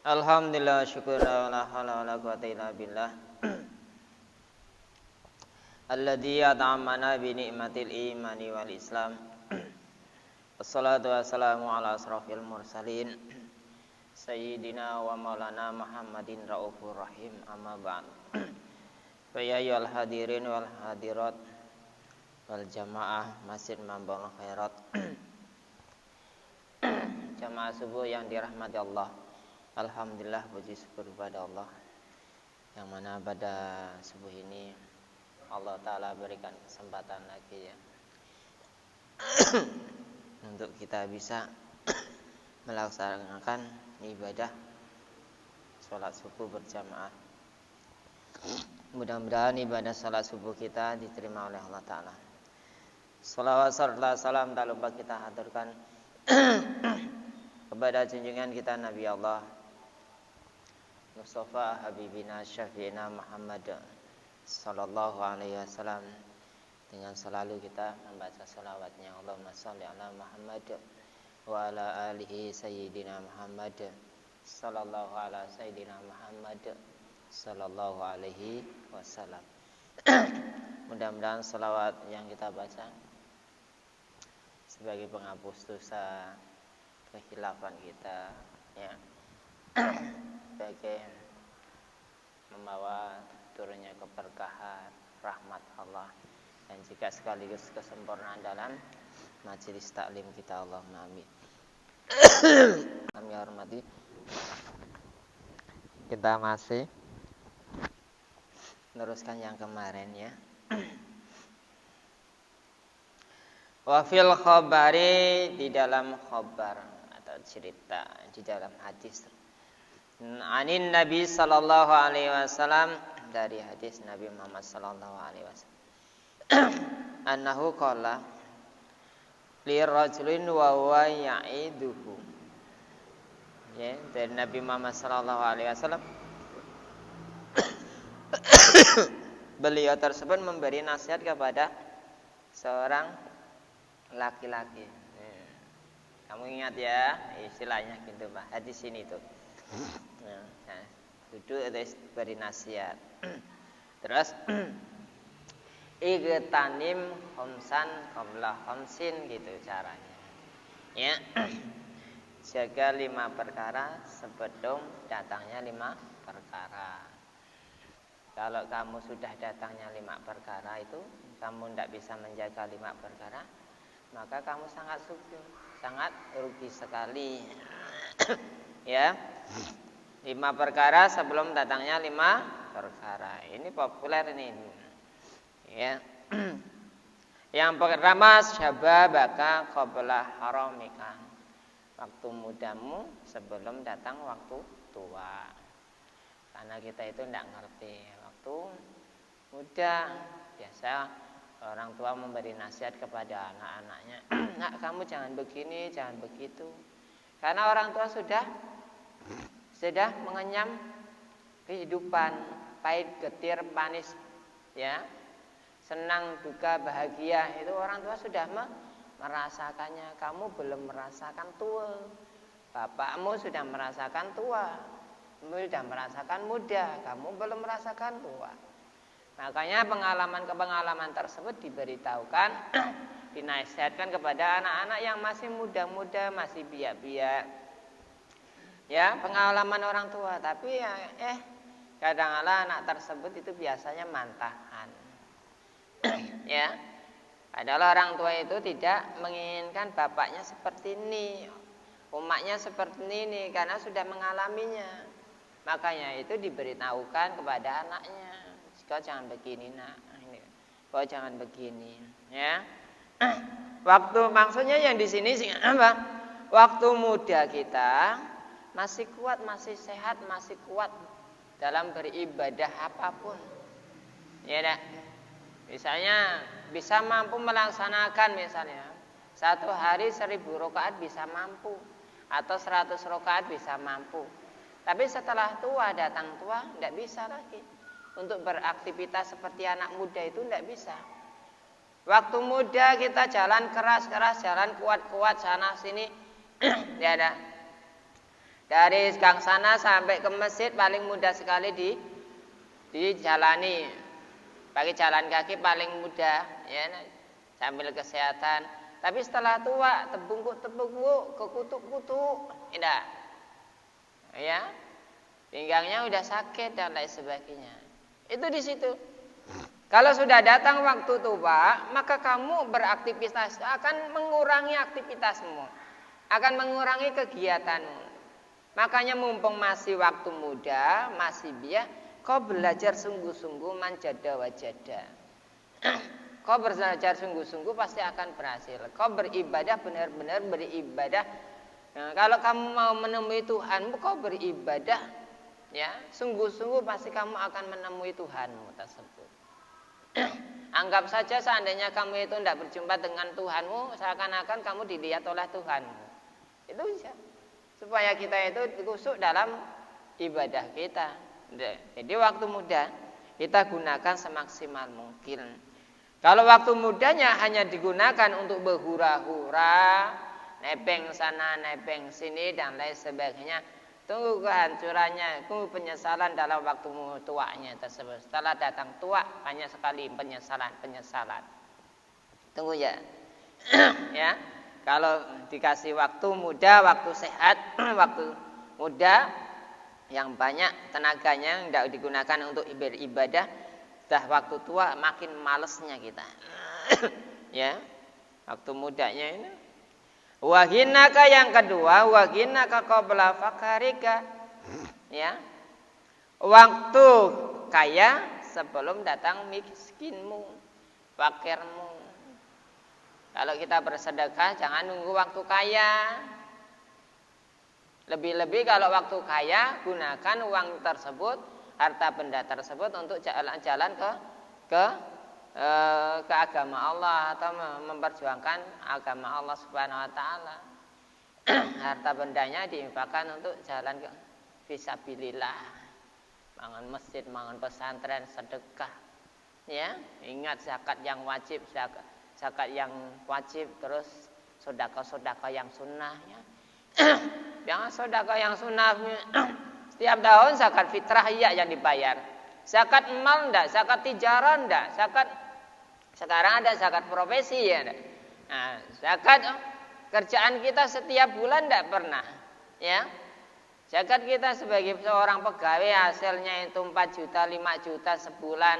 Alhamdulillah, syukur la haula wala quwata illa billah. Alladzi at'amana bi ni'matil imani wal islam. Wassalatu wassalamu ala asrafil mursalin sayyidina wa maulana Muhammadin raufur rahim, amma ba'd. Fa ya ayyuhal hadirin wal hadirat wal jamaah Masjid Mambang Khairat. Jamaah subuh yang dirahmati Allah. Alhamdulillah, puji syukur kepada Allah yang mana pada subuh ini Allah Ta'ala berikan kesempatan lagi ya untuk kita bisa melaksanakan ibadah sholat subuh berjamaah. Mudah-mudahan ibadah sholat subuh kita diterima oleh Allah Ta'ala. Salawat serta salam tak lupa kita haturkan kepada junjungan kita Nabi Allah Mustafa Habibina Syafi'ina Muhammad sallallahu alaihi wasallam, dengan selalu kita membaca salawatnya. Allahumma shalli ala Muhammad wa ala alihi sayyidina Muhammad sallallahu ala sayyidina Muhammad sallallahu alaihi wasallam. Mudah-mudahan salawat yang kita baca sebagai penghapus dosa kekhilafan kita ya, sebagai membawa turunnya keberkahan rahmat Allah dan juga sekaligus kesempurnaan dalam majelis taklim kita. Allahumma amin. Kami hormati, kita masih meneruskan yang kemarin ya. Wa fil khabari, di dalam khabar atau cerita, di dalam hadis anin Nabi sallallahu alaihi wasallam, dari hadis Nabi Muhammad sallallahu alaihi wasallam, annahu qala li rajulin wa huwa ya'iduhu. Ya, dari Nabi Muhammad sallallahu alaihi wasallam beliau tersebut memberi nasihat kepada seorang laki-laki. Kamu ingat ya istilahnya gitu Pak, hadis ini tuh. Nah, duduk terus beri nasihat. Terus igtanim khamsan qabla khamsin, gitu caranya. Ya. Jaga 5 perkara sebelum datangnya 5 perkara. Kalau kamu sudah datangnya 5 perkara itu, kamu tidak bisa menjaga 5 perkara, maka kamu sangat rugi sekali. Ya. 5 perkara sebelum datangnya 5 perkara. Ini populer ini. Ya. Yang pertama, syababaka qabla haramika. Waktu mudamu sebelum datang waktu tua. Karena kita itu tidak ngerti. Waktu muda biasa orang tua memberi nasihat kepada anak-anaknya. Nak, kamu jangan begini, jangan begitu. Karena orang tua sudah mengenyam kehidupan, pahit, getir, manis, ya, senang, duka, bahagia, itu orang tua sudah merasakannya. Kamu belum merasakan tua. Bapakmu sudah merasakan tua, kamu sudah merasakan muda, kamu belum merasakan tua. Makanya pengalaman tersebut diberitahukan, dinasihatkan kepada anak-anak yang masih muda-muda, masih biak-biak. Ya, pengalaman orang tua, tapi ya kadang-kala anak tersebut itu biasanya mantahan. Ya. Adalah orang tua itu tidak menginginkan bapaknya seperti ini, umaknya seperti ini, karena sudah mengalaminya. Makanya itu diberitahukan kepada anaknya, kau jangan begini nak, kau jangan begini, ya. Waktu maksudnya yang di sini apa? Waktu muda kita masih kuat, masih sehat, masih kuat dalam beribadah apapun. Ya dak. Misalnya bisa mampu melaksanakan misalnya 1 hari 1000 rakaat bisa mampu, atau 100 rakaat bisa mampu. Tapi setelah tua, datang tua, tidak bisa lagi untuk beraktivitas seperti anak muda, itu tidak bisa. Waktu muda kita jalan keras-keras, jalan kuat-kuat sana sini, ya ada. Dari gang sana sampai ke masjid paling mudah sekali dijalani. Pakai jalan kaki paling mudah, ya, sambil kesehatan. Tapi setelah tua, tebungkuk, kekutuk-kutuk, tidak. Ya, pinggangnya udah sakit dan lain sebagainya. Itu di situ. Kalau sudah datang waktu tua, maka kamu beraktivitas akan mengurangi aktivitasmu, akan mengurangi kegiatanmu. Makanya mumpung masih waktu muda, masih biar kau belajar sungguh-sungguh manjada wajada. Kau belajar sungguh-sungguh pasti akan berhasil. Kau beribadah benar-benar beribadah. Nah, kalau kamu mau menemui Tuhanmu, kau beribadah, ya, sungguh-sungguh pasti kamu akan menemui Tuhanmu tersebut. Anggap saja seandainya kamu itu tidak berjumpa dengan Tuhanmu, seakan-akan kamu dilihat oleh Tuhanmu. Itu bisa. Supaya kita itu khusyuk dalam ibadah kita. Jadi waktu muda kita gunakan semaksimal mungkin. Kalau waktu mudanya hanya digunakan untuk berhura-hura, nebeng sana, nebeng sini dan lain sebagainya, tunggu kehancurannya, tunggu penyesalan dalam waktu tuanya tersebut. Setelah datang tua, banyak sekali penyesalan. Tunggu ya. Ya. Kalau dikasih waktu muda, waktu sehat, waktu muda yang banyak tenaganya yang tidak digunakan untuk beribadah, dah waktu tua makin malesnya kita. Ya. Waktu mudanya ini. Wahinaka yang kedua, wahinaka qabla fakarika. Ya. Waktu kaya sebelum datang miskinmu, fakirmu. Kalau kita bersedekah jangan nunggu waktu kaya. Lebih-lebih kalau waktu kaya gunakan uang tersebut, harta benda tersebut untuk jalan-jalan ke agama Allah atau memperjuangkan agama Allah Subhanahu wa taala. Harta bendanya diinfakkan untuk jalan ke fisabilillah. Bangun masjid, bangun pesantren, sedekah. Ya, ingat zakat yang wajib, zakat yang wajib, terus sedekah yang sunnah, ya. Jangan sedekah yang sunnah. Setiap tahun zakat fitrah iya yang dibayar. Zakat mal enggak, zakat tijarah enggak, zakat sekarang ada zakat profesi ya. Nah, zakat kerjaan kita setiap bulan enggak pernah, ya. Zakat kita sebagai seorang pegawai hasilnya itu 4 juta, 5 juta sebulan.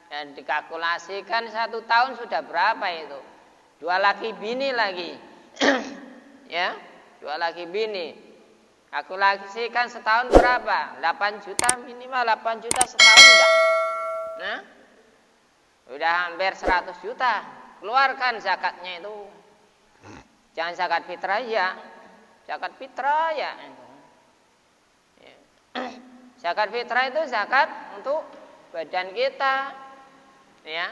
Dan dikalkulasikan 1 tahun sudah berapa itu? 2 laki bini lagi. Ya, 2 laki bini. Kalkulasikan setahun berapa? 8 juta minimal, 8 juta setahun enggak? Nah, udah hampir 100 juta. Keluarkan zakatnya itu. Jangan zakat fitrah ya. Zakat fitrah ya. Zakat fitrah itu zakat untuk badan kita. Ya,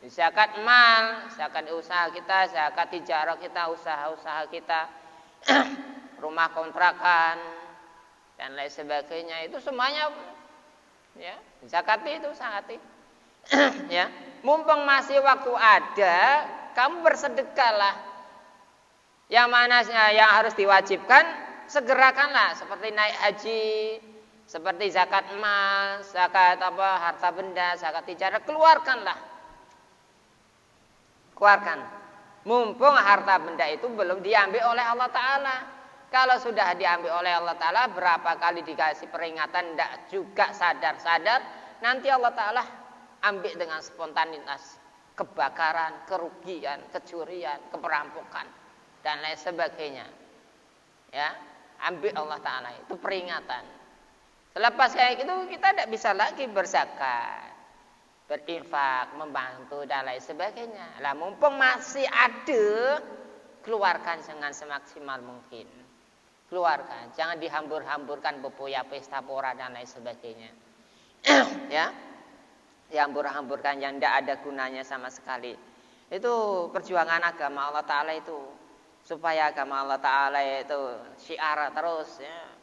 zakat mal, zakat usaha kita, zakat tijarah kita, usaha-usaha kita, rumah kontrakan dan lain sebagainya, itu semuanya, ya, zakat itu sangat. Ya, mumpung masih waktu ada, kamu bersedekahlah. Yang mana yang harus diwajibkan, segerakanlah, seperti naik haji, seperti zakat emas, zakat harta benda, zakat tijarah, keluarkanlah. Keluarkan. Mumpung harta benda itu belum diambil oleh Allah Ta'ala. Kalau sudah diambil oleh Allah Ta'ala, berapa kali dikasih peringatan, tidak juga sadar-sadar, nanti Allah Ta'ala ambil dengan spontanitas. Kebakaran, kerugian, kecurian, keperampokan, dan lain sebagainya. Ya, ambil Allah Ta'ala, itu peringatan. Selepas kayak gitu kita tidak bisa lagi berzakat, berinfak, membantu dan lain sebagainya. Lah mumpung masih ada, keluarkan dengan semaksimal mungkin. Keluarkan, jangan dihambur-hamburkan bepoya pesta pora dan lain sebagainya. Ya, dihambur-hamburkan yang tidak ada gunanya sama sekali. Itu perjuangan agama Allah Ta'ala itu, supaya agama Allah Ta'ala itu syiar terus, ya.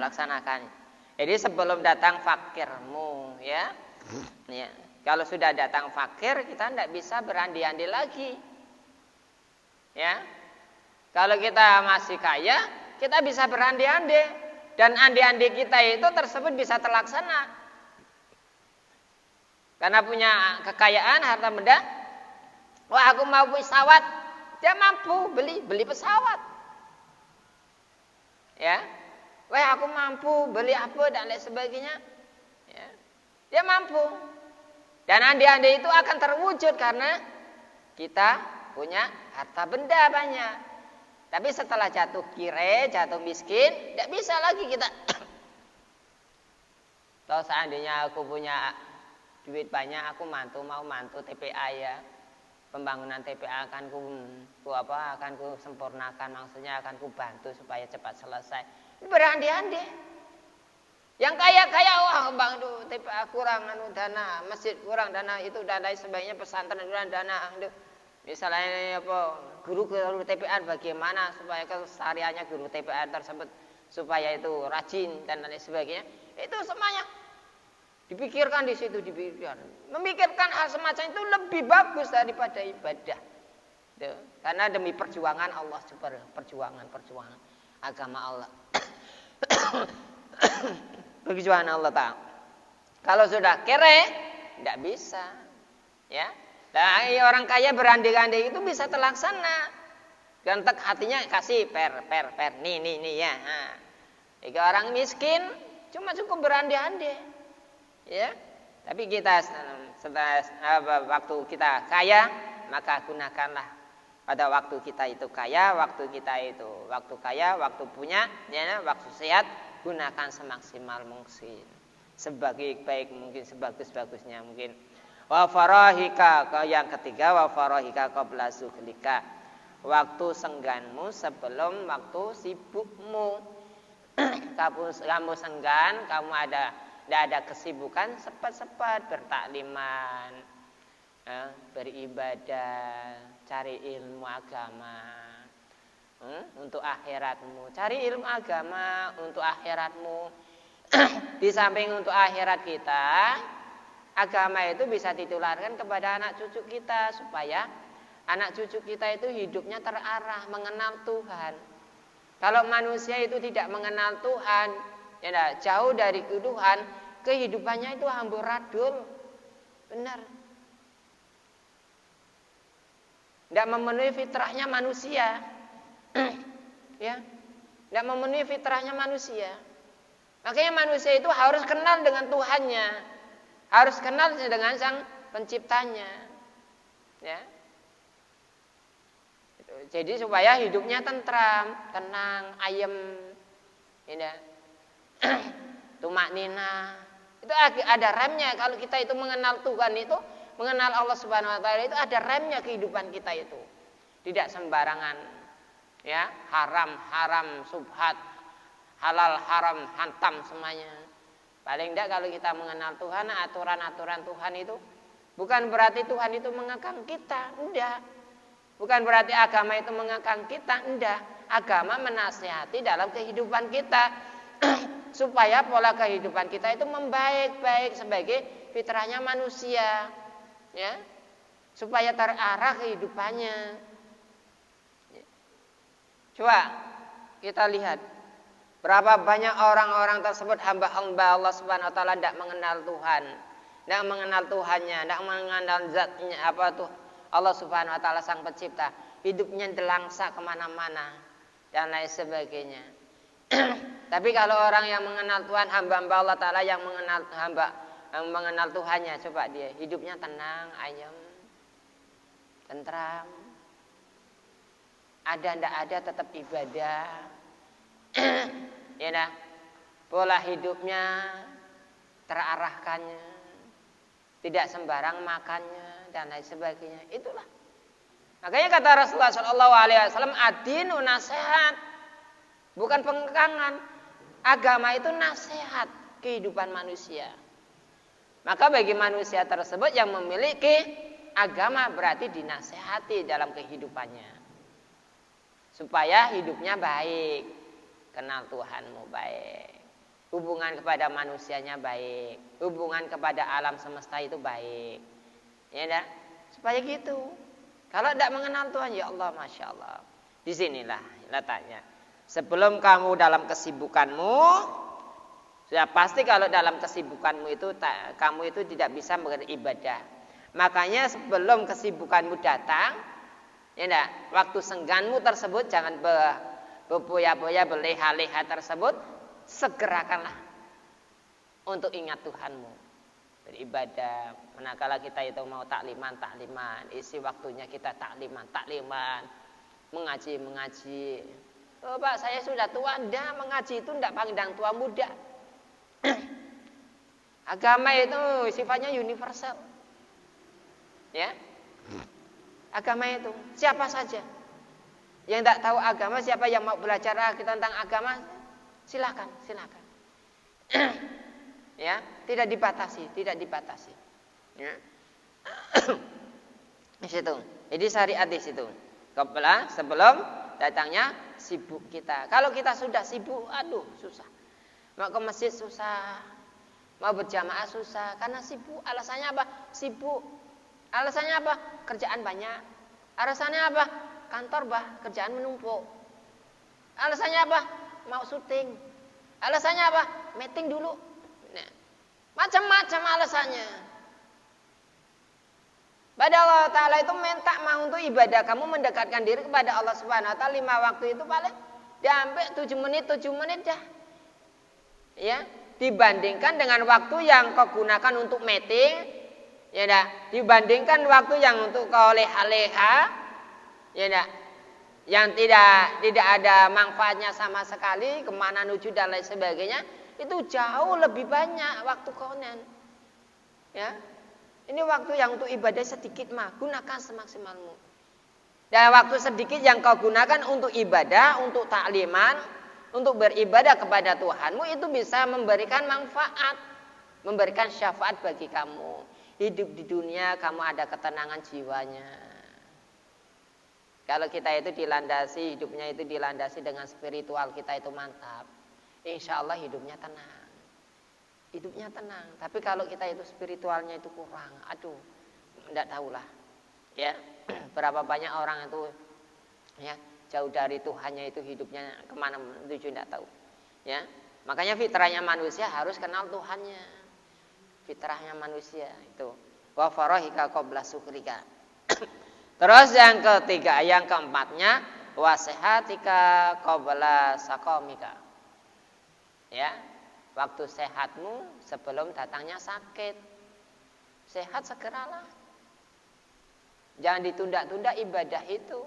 Laksanakan. Jadi sebelum datang fakirmu, ya. Ya. Kalau sudah datang fakir, kita tidak bisa berandai-andai lagi. Ya. Kalau kita masih kaya, kita bisa berandai-andai dan andai-andai kita itu tersebut bisa terlaksana. Karena punya kekayaan, harta benda. Wah, aku mau pesawat, dia mampu beli pesawat. Ya. Wah, aku mampu beli apa dan lain sebagainya. Ya. Dia mampu. Dan andai-andai itu akan terwujud karena kita punya harta benda banyak. Tapi setelah jatuh kire, jatuh miskin, tidak bisa lagi kita. Kalau seandainya aku punya duit banyak, aku mau mantu TPA ya. Pembangunan TPA akan ku sempurnakan, maksudnya akan ku bantu supaya cepat selesai. Berandai-andai. Yang kaya-kaya, wah bang, TPA kurang dana, masjid kurang dana, itu dana sebaiknya pesantren kurang dana. Misalnya apa, guru TPA bagaimana supaya kesehariannya guru TPA tersebut supaya itu rajin dan lain sebagainya. Itu semuanya dipikirkan di situ, memikirkan hal semacam itu lebih bagus daripada ibadah. Karena demi perjuangan Allah, perjuangan agama Allah. Perjuangan Allah Ta'ala. Kalau sudah kere, tidak bisa. Ya. Nah, orang kaya berandai-andai itu bisa terlaksana. Gantek hatinya kasih per. Nih ya. Nah. Jika orang miskin cuma cukup berandai-andai. Ya. Tapi kita setelah waktu kita kaya, maka gunakanlah pada waktu kita itu kaya, waktu punya, ya, waktu sehat, gunakan semaksimal mungkin, sebaik mungkin, sebagus-bagusnya mungkin. Wa farahika, yang ketiga, wa farahika qabla sughlika, waktu sengganmu sebelum waktu sibukmu. Kamu senggan, tidak ada kesibukan, cepat-cepat bertakliman, beribadah, cari ilmu agama. Untuk akhiratmu, cari ilmu agama untuk akhiratmu. Di samping untuk akhirat kita, agama itu bisa ditularkan kepada anak cucu kita supaya anak cucu kita itu hidupnya terarah, mengenal Tuhan. Kalau manusia itu tidak mengenal Tuhan, ya, jauh dari Tuhan, kehidupannya itu amburadul. Benar. Tidak memenuhi fitrahnya manusia. Ya, tidak memenuhi fitrahnya manusia. Makanya manusia itu harus kenal dengan Tuhannya, harus kenal dengan Sang Penciptanya. Ya. Jadi supaya hidupnya tentram, tenang, ayem, ya. Tumak nina. Itu ada remnya. Kalau kita itu mengenal Tuhan itu, mengenal Allah Subhanahu Wa Taala itu ada remnya kehidupan kita itu. Tidak sembarangan. Ya, haram subhat, halal haram hantam semuanya. Paling tidak kalau kita mengenal Tuhan, aturan-aturan Tuhan itu bukan berarti Tuhan itu mengekang kita, enggak. Bukan berarti agama itu mengekang kita, enggak. Agama menasihati dalam kehidupan kita supaya pola kehidupan kita itu membaik sebagai fitrahnya manusia, ya. Supaya terarah kehidupannya. Coba kita lihat berapa banyak orang-orang tersebut hamba-hamba Allah Subhanahu Wa Taala tidak mengenal Tuhan, tidak mengenal Tuhannya, tidak mengenal zatnya apa tuh Allah Subhanahu Wa Taala Sang Pencipta, hidupnya delangsa kemana-mana dan lain sebagainya. Tapi kalau orang yang mengenal Tuhan, hamba-hamba Allah Taala yang mengenal Tuhannya, coba dia hidupnya tenang, ayem, tentram. Ada ndak ada tetap ibadah. Ya dah. Pola hidupnya terarahkannya. Tidak sembarang makannya dan lain sebagainya. Itulah. Makanya kata Rasulullah SAW, ad-dinu nasihat. Bukan pengekangan. Agama itu nasihat kehidupan manusia. Maka bagi manusia tersebut yang memiliki agama berarti dinasihati dalam kehidupannya. Supaya hidupnya baik, kenal Tuhanmu baik, hubungan kepada manusianya baik, hubungan kepada alam semesta itu baik, ya dah, supaya gitu. Kalau tidak mengenal Tuhan, ya Allah, masya Allah, disinilah letaknya. Sebelum kamu dalam kesibukanmu, sudah pasti kalau dalam kesibukanmu itu kamu itu tidak bisa beribadah. Makanya sebelum kesibukanmu datang, ya enggak, waktu sengganmu tersebut jangan berpoya-poya, berleha-leha tersebut, segerakanlah untuk ingat Tuhanmu, beribadah. Manakala kita itu mau takliman, isi waktunya kita takliman, mengaji. Oh Pak, saya sudah tua, enggak, mengaji itu enggak pandang tua muda. Agama itu sifatnya universal. Ya. Agama itu siapa saja yang tidak tahu agama, siapa yang mau belajar tentang agama, silakan. Ya, tidak dibatasi. Ya. Di situ. Jadi syariat di situ. Sebelum datangnya sibuk kita. Kalau kita sudah sibuk, aduh susah. Mau ke masjid susah, mau berjamaah susah, karena sibuk. Alasannya apa? Sibuk. Alasannya apa? Kerjaan banyak. Alasannya apa? Kantor kerjaan menumpuk. Alasannya apa? Mau syuting. Alasannya apa? Meeting dulu. Nah, macam-macam alasannya. Pada Allah Ta'ala itu minta mau untuk ibadah kamu mendekatkan diri kepada Allah Subhanahu Wa Ta'ala 5 waktu itu paling diambil 7 menit dah. Ya, dibandingkan dengan waktu yang kau gunakan untuk meeting, ya dah, dibandingkan waktu yang untuk kau leha-leha, ya dah, yang tidak ada manfaatnya sama sekali, kemana nuju dan lain sebagainya, itu jauh lebih banyak waktu kau ya. Ini waktu yang untuk ibadah sedikit gunakan semaksimalmu. Dan waktu sedikit yang kau gunakan untuk ibadah, untuk takliman, untuk beribadah kepada Tuhanmu, itu bisa memberikan manfaat, memberikan syafaat bagi kamu. Hidup di dunia kamu ada ketenangan jiwanya. Kalau kita itu hidupnya itu dilandasi dengan spiritual kita itu mantap, insya Allah hidupnya tenang. Tapi kalau kita itu spiritualnya itu kurang, aduh, tidak tahulah. Ya, berapa banyak orang itu, ya, jauh dari Tuhannya itu hidupnya kemana menuju tidak tahu. Ya, makanya fitrahnya manusia harus kenal Tuhannya. Fitrahnya manusia itu wa farahika qabla sukrika. Terus yang keempatnya wa sehatika qabla saqamika. Ya, waktu sehatmu sebelum datangnya sakit. Sehat segeralah. Jangan ditunda-tunda ibadah itu.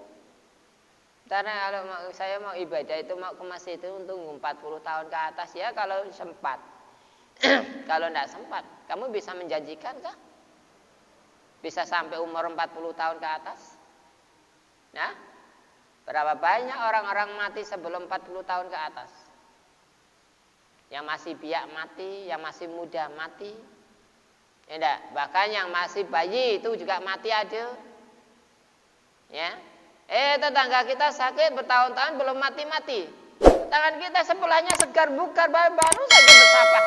Karena kalau saya mau ibadah itu mau ke masjid itu untuk 40 tahun ke atas ya kalau sempat. Kalau tidak sempat, kamu bisa menjanjikan kah? Bisa sampai umur 40 tahun ke atas? Nah, berapa banyak orang-orang mati sebelum 40 tahun ke atas? Yang masih biak mati, yang masih muda mati. Ya enggak? Bahkan yang masih bayi itu juga mati ada. Ya. Tetangga kita sakit bertahun-tahun belum mati-mati. Tangan kita sebelahnya segar bugar baru saja bersapa.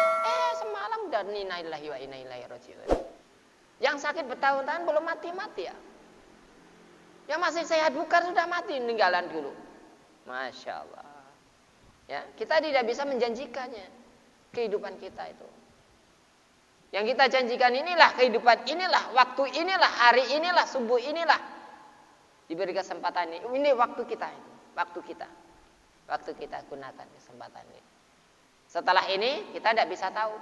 Semalam udah inna lillahi wa inna ilaihi raji'un. Yang sakit bertahun-tahun belum mati-mati ya. Yang masih sehat bugar sudah mati meninggalan dulu. Masya Allah. Ya, kita tidak bisa menjanjikannya kehidupan kita itu. Yang kita janjikan inilah kehidupan inilah, waktu inilah, hari inilah, subuh inilah. Diberi kesempatan ini waktu kita itu, waktu kita gunakan kesempatan ini. Setelah ini kita tidak bisa tahu,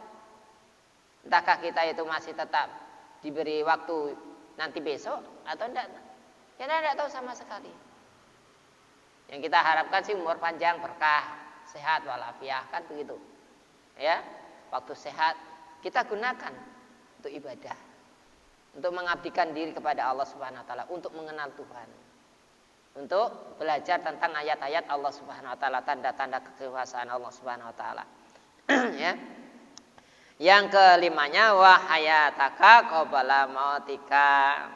entahkah kita itu masih tetap diberi waktu nanti besok atau tidak. Kita tidak tahu sama sekali. Yang kita harapkan sih umur panjang, berkah, sehat walafiat, kan begitu. Ya, waktu sehat kita gunakan untuk ibadah. Untuk mengabdikan diri kepada Allah Subhanahu wa taala, untuk mengenal Tuhan. Untuk belajar tentang ayat-ayat Allah Subhanahu wa taala, tanda-tanda kekuasaan Allah Subhanahu wa taala. Ya. Yang kelimanya wa hayataka qabla mautika.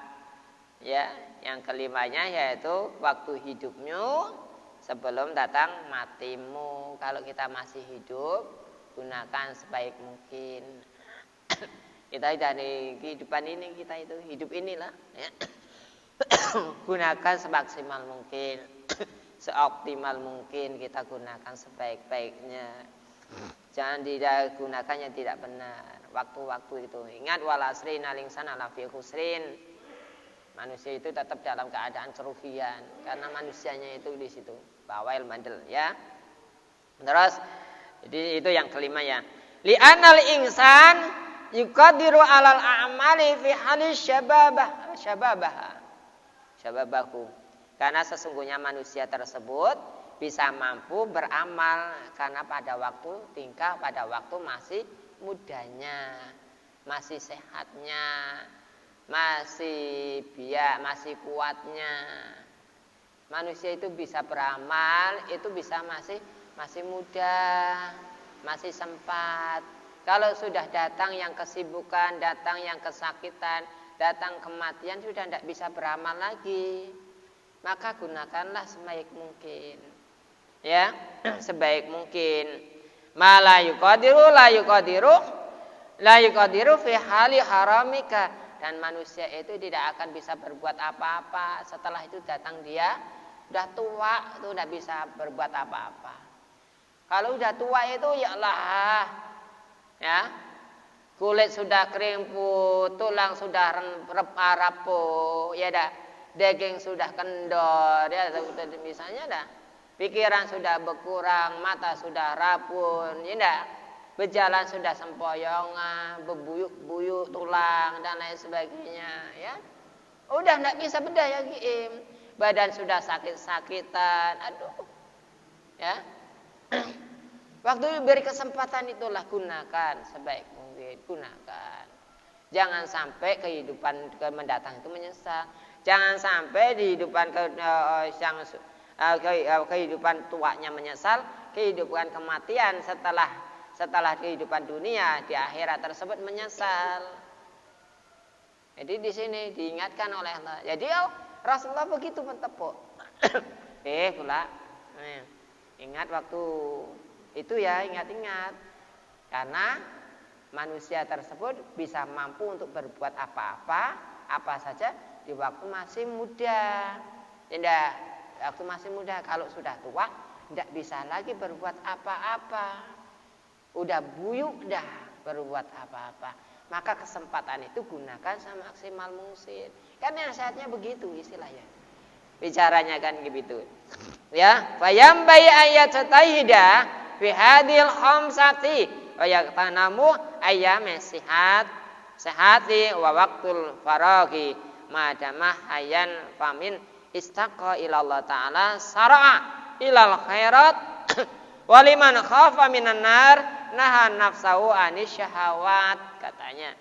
Ya, yang kelimanya yaitu waktu hidupmu sebelum datang matimu. Kalau kita masih hidup, gunakan sebaik mungkin. Kita dari kehidupan ini, kita itu hidup inilah ya. Gunakan semaksimal mungkin. seoptimal mungkin kita gunakan sebaik-baiknya. Jangan digunakan yang tidak benar. Waktu-waktu itu ingat wal asri innal insana lafi khusrin. Manusia itu tetap dalam keadaan kerugian karena manusianya itu di situ bawel bandel ya. Terus jadi itu yang kelima ya. Li'anal insan yuqadiru 'alal a'mali fi halis syababahu. Karena sesungguhnya manusia tersebut bisa mampu beramal karena pada waktu masih mudanya, masih sehatnya, masih kuatnya. Manusia itu bisa beramal, itu bisa masih muda, masih sempat. Kalau sudah datang yang kesibukan, datang yang kesakitan, datang kematian, sudah tidak bisa beramal lagi. Maka gunakanlah sebaik mungkin. Ya, sebaik mungkin. Ma la yuqadiru fi hali haramika. Dan manusia itu tidak akan bisa berbuat apa-apa. Setelah itu datang dia, udah tua, itu tidak bisa berbuat apa-apa. Kalau udah tua itu ya Allah, ya, kulit sudah kerimput, tulang sudah rapuh, ya dah, daging sudah kendor, ya misalnya dah, pikiran sudah berkurang, mata sudah rapuh, ya dah, berjalan sudah sempoyongan, berbuyuk-buyuk tulang dan lain sebagainya, ya, udah tidak bisa berdaya giim, badan sudah sakit-sakitan, aduh, ya. Waktu diberi kesempatan itulah gunakan sebaik mungkin, gunakan. Jangan sampai kehidupan mendatang itu menyesal. Jangan sampai di kehidupan tuanya menyesal, kehidupan kematian setelah kehidupan dunia di akhirat tersebut menyesal. Jadi di sini diingatkan oleh Allah. Jadi Rasulullah begitu mentepuk. Pula. Ingat waktu itu ya, ingat-ingat. Karena manusia tersebut bisa mampu untuk berbuat apa saja di waktu masih muda. Tidak, waktu masih muda. Kalau sudah tua, tidak bisa lagi berbuat apa-apa. Udah buyuk dah berbuat apa-apa. Maka kesempatan itu gunakan semaksimal mungkin. Kan nasihatnya begitu istilahnya. Bicaranya kan begitu. Ya, fayam bayi ayat setahida fi hadil khamsati wa yaqtanamu ayyam sehati wa waqtul faraghi madamah hayyan famin istaqa ila Allah taala sar'a ilal khairat waliman khafa minan nar nahan nafsahu anis syahawat katanya.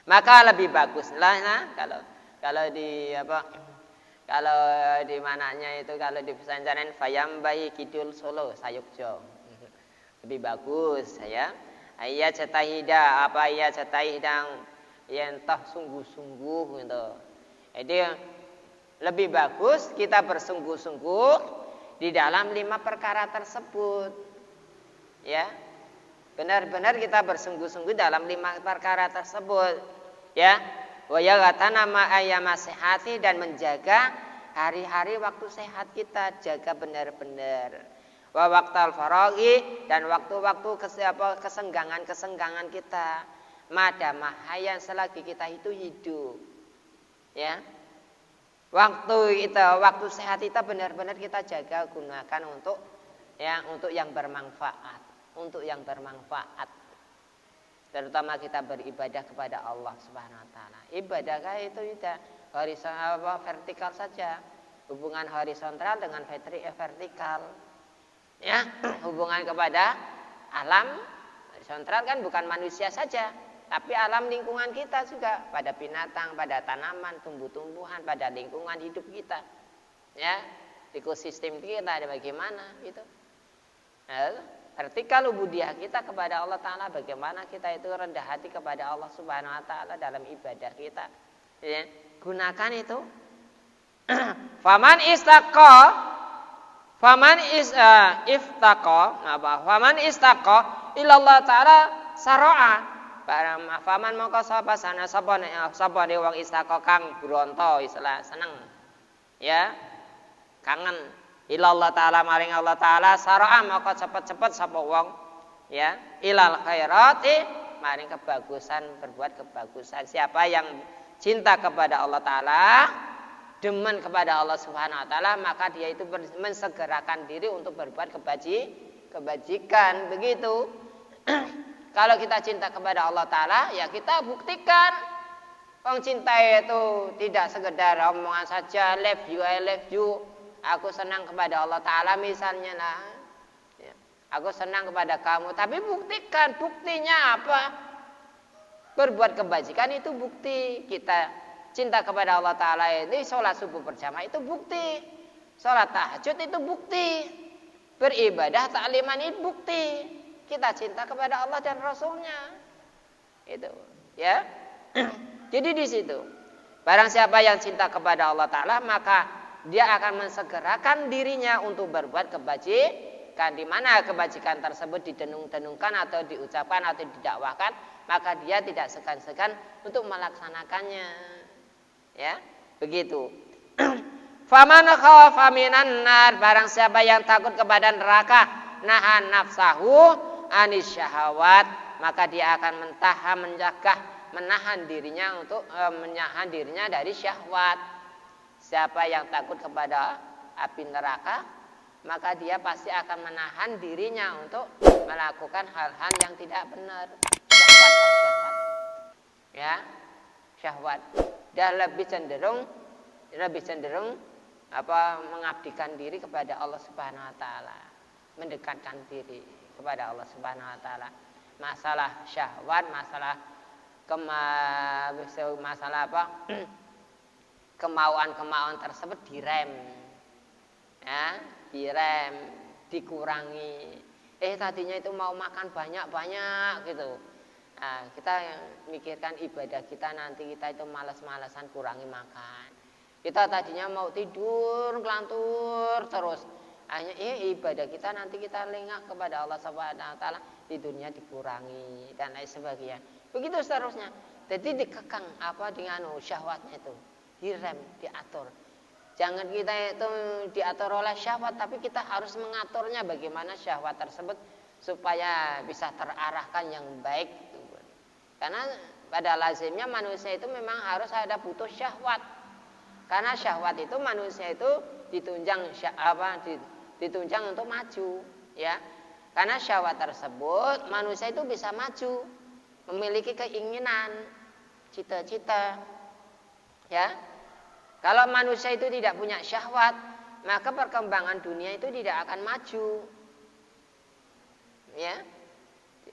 Maka lebih baguslah kalau di mananya itu kalau di pesantren Fayambai Kidul Solo Sayukjo lebih bagus ya. Ayat cetahida yang toh sungguh-sungguh gitu. Jadi lebih bagus kita bersungguh-sungguh di dalam 5 perkara tersebut. Ya. Benar-benar kita bersungguh-sungguh dalam 5 perkara tersebut. Ya. Wa yaghatanama ayyama sihati dan menjaga hari-hari waktu sehat kita, jaga benar-benar. Wa waqtal faraghi dan waktu-waktu kesenggangan kita. Madamah hayyan selagi kita itu hidup. Ya. Waktu sehat kita benar-benar kita jaga, gunakan untuk yang bermanfaat, terutama kita beribadah kepada Allah Subhanahu wa taala. Ibadah itu tidak horizontal vertikal saja. Hubungan horizontal dengan vertikal. Ya, hubungan kepada alam horizontal kan bukan manusia saja, tapi alam lingkungan kita juga, pada binatang, pada tanaman, tumbuh-tumbuhan, pada lingkungan hidup kita. Ya, ekosistem kita ada bagaimana gitu. Vertikal ubudiyah kita kepada Allah Ta'ala, bagaimana kita itu rendah hati kepada Allah Subhanahu Wa Ta'ala dalam ibadah kita, ya. Gunakan itu. Faman istaqa ilallah Ta'ala saro'a. Faman mongko sapa sana sapa wong istaqa kang bronto istilah seneng, ya, kangen ilallah taala maring Allah taala sara'a maka cepet-cepet sapa wong ya ilal khairati maring kebagusan, berbuat kebagusan. Siapa yang cinta kepada Allah taala, demen kepada Allah Subhanahu wa taala, maka dia itu mensegerakan diri untuk berbuat kebajikan. Begitu. Kalau kita cinta kepada Allah taala, ya kita buktikan. Wong cinta itu tidak sekedar omongan saja, love you, I love you. Aku senang kepada Allah taala misalnya lah. Ya. Aku senang kepada kamu, tapi buktikan, buktinya apa? Berbuat kebajikan itu bukti. Kita cinta kepada Allah taala ini sholat subuh berjamaah itu bukti. Sholat tahajud itu bukti. Beribadah takliman itu bukti. Kita cinta kepada Allah dan Rasulnya. Itu, ya. Jadi di situ, barang siapa yang cinta kepada Allah Ta'ala, maka dia akan mensegerakan dirinya untuk berbuat kebajikan. Di mana kebajikan tersebut didenung-denungkan atau diucapkan atau didakwahkan, maka dia tidak segan-segan untuk melaksanakannya. Ya, begitu. Faman khafa minan nar, barang siapa yang takut kepada neraka, nahan nafsahu anis syahawat, maka dia akan menahan dirinya dari syahwat. Siapa yang takut kepada api neraka, maka dia pasti akan menahan dirinya untuk melakukan hal-hal yang tidak benar. Syahwat. Ya, syahwat. Dan lebih cenderung mengabdikan diri kepada Allah Subhanahu wa taala, mendekatkan diri kepada Allah Subhanahu wa taala. Masalah syahwat, masalah kemauan tersebut direm, ya, dikurangi. Tadinya itu mau makan banyak gitu. Nah, kita mikirkan ibadah kita nanti kita itu malas-malasan kurangi makan. Kita tadinya mau tidur ngelantur terus. Hanya ibadah kita nanti kita lengah kepada Allah Subhanahu wa taala, tidurnya dikurangi dan lain sebagainya. Begitu seterusnya. Jadi dikekang dengan syahwatnya itu, direm, diatur. Jangan kita itu diatur oleh syahwat, tapi kita harus mengaturnya bagaimana syahwat tersebut supaya bisa terarahkan yang baik. Karena pada lazimnya manusia itu memang harus ada butuh syahwat. Karena syahwat itu manusia itu ditunjang untuk maju, ya. Karena syahwat tersebut manusia itu bisa maju, memiliki keinginan, cita-cita, ya. Kalau manusia itu tidak punya syahwat, maka perkembangan dunia itu tidak akan maju, ya.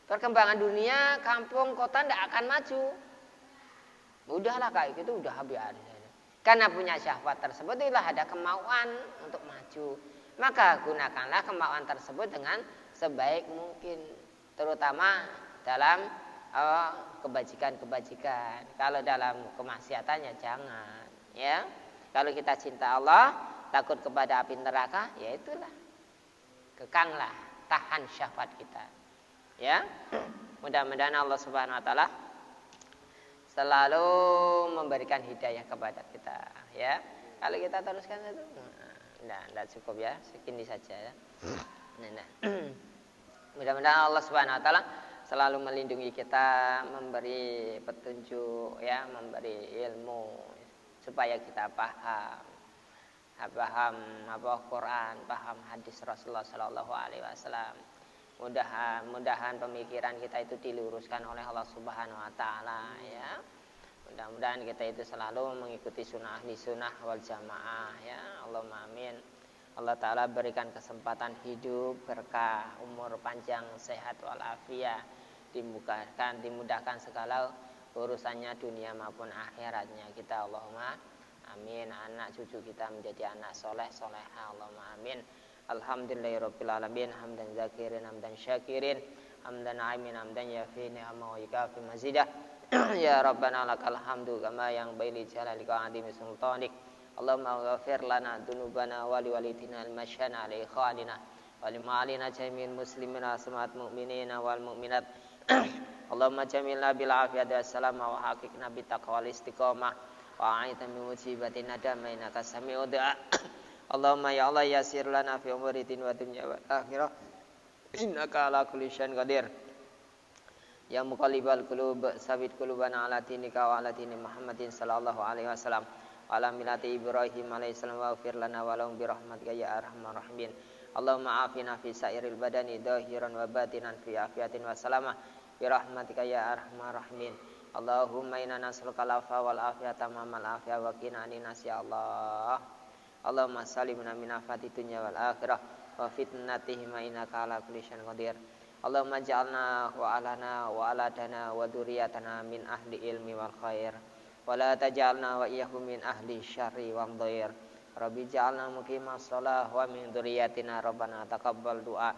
Perkembangan dunia, kampung, kota tidak akan maju. Udahlah kayak gitu, udah habis. Karena punya syahwat tersebut itulah ada kemauan untuk maju. Maka gunakanlah kemauan tersebut dengan sebaik mungkin, terutama dalam kebajikan-kebajikan. Kalau dalam kemaksiatannya jangan, ya. Kalau kita cinta Allah, takut kepada api neraka, ya itulah. Kekanglah, tahan syahwat kita. Ya. Mudah-mudahan Allah Subhanahu wa taala selalu memberikan hidayah kepada kita, ya. Kalau kita teruskan itu tidak cukup, ya. Segini saja, ya. Mudah-mudahan Allah Subhanahu wa taala selalu melindungi kita, memberi petunjuk, ya, memberi ilmu supaya kita paham Quran, paham hadis Rasulullah sallallahu alaihi wasallam. Mudah-mudahan pemikiran kita itu diluruskan oleh Allah Subhanahu wa taala, ya. Mudah-mudahan kita itu selalu mengikuti sunnah ahli sunnah wal jamaah, ya. Allahumma amin. Allah Ta'ala berikan kesempatan hidup, berkah, umur panjang, sehat walafiat, dimudahkan segala urusannya dunia maupun akhiratnya kita, Allahumma amin. Anak cucu kita menjadi anak soleh soleha, Allahumma amin. Alhamdulillahirabbil alamin, hamdan zakirin, hamdan syakirin, hamdan aimin, hamdan yafi ni'ama wa yukafi mazidah. Ya Rabbana lakal hamdu kama yang baili jalalika adimi sultanik. Allahumma ghafir lana dunubana wali walidina al-masyana ala ikhwanina wali ma'alina jami'in muslimina asmat mu'minina wal mu'minat. Allahumma jamilna bil afiyati wassalama wa haqiqna bitaqwa wal istiqamah wa a'idna min musibati nadama innaka sami'ud du'a Allahumma ya Allah yassir lana fi umuri din wa dunya wal akhirah innaka ala kulli syai'in qadir. Ya muqallibal qulub sabit qulubana ala dinika wa ala dini Muhammadin sallallahu alaihi wasallam wa ala millati Ibrahim alaihi salam wa ighfir lana wa lahum bi rahmatika ya arhamar rahimin. Allahumma afina fi sa'iril badani dhahiran wa batinan fi afiyatin wa salamah bi rahmatika ya arhamar rahimin. Allahumma inna nas'aluka al-afwa wal afiyata mamal afiyah wa qina aninnas ya Allah. Allahumma salimna min afati dunya wal akhirah wa fitnatihima innaka ala kulli syai'in qadir. Allahumma ja'alna wa alana wa aladana wa dzurriyyatana min ahli ilmi wal khair wa la taj'alna wa iyyahum min ahli syarri wal dhair. Rabbi ja'alna muqimas shalah wa min dzurriyyatina rabbana taqabbal du'a.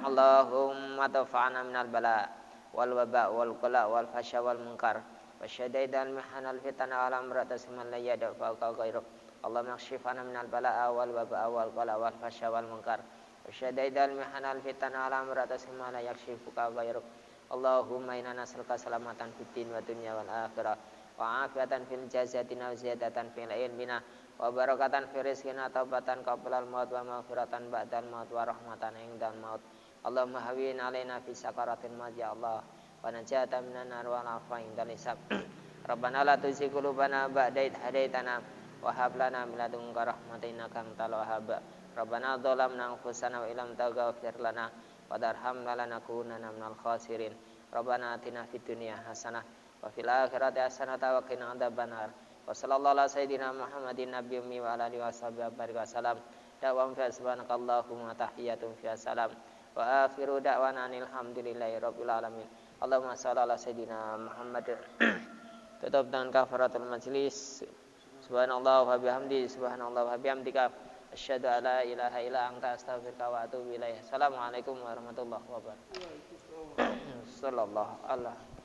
Allahumma dafa'na minal bala wal waba wal qala wal fasha wal munkar wa syadaidal mihanal fitana ala amratasimman la yadfa'uka ghairuk. Allahumma kshifana minal bala wal waba wal qala wal fasha wal munkar syadaidal mihanal fitana ala amratasimman la yakshifuka ghairuk. Allahumma inna nas'aluka salamatan fid din wa dunya wal akhirah wa afiatan fil jasadina wa ziyadatan fil ilmina wa barakatan fi rizqina taubatan qablal maut wa maghfiratan ba'dal maut wa rahmatan indal maut. Allahumma hawwin alaina fi sakaratil maut ya Allah wa najatan minan nar wa afa indal hisab. Rabbana la tuzigh qulubana ba'da idh hadaitana wa hab lana min ladunka rahmatan innaka antal wahhab. Rabbana dzalamna anfusana wa illam taghfir lana wa tarhamna lanakunanna minal khasirin. Rabbana atina fid dunya hasanah wa fil akhirati hasanah wa qina adzabannar. Wa sallallahu ala sayyidina Muhammadin nabiyyi ummi wa ala alihi washabihi wasallam. Da'wam fi subhanakallahumma tahiyyatun fi salam wa akhiru da'wana alhamdulillahi rabbil alamin. Allahumma shalli ala sayyidina Muhammad. Tutup dengan kafaratul majlis. Subhanallah wa bihamdi subhanallah wa bihamdika asyhadu an la ilaha illa anta astaghfiruka wa atubu ilaik. Assalamualaikum warahmatullahi wabarakatuh. Sallallahu alaihi wasallam.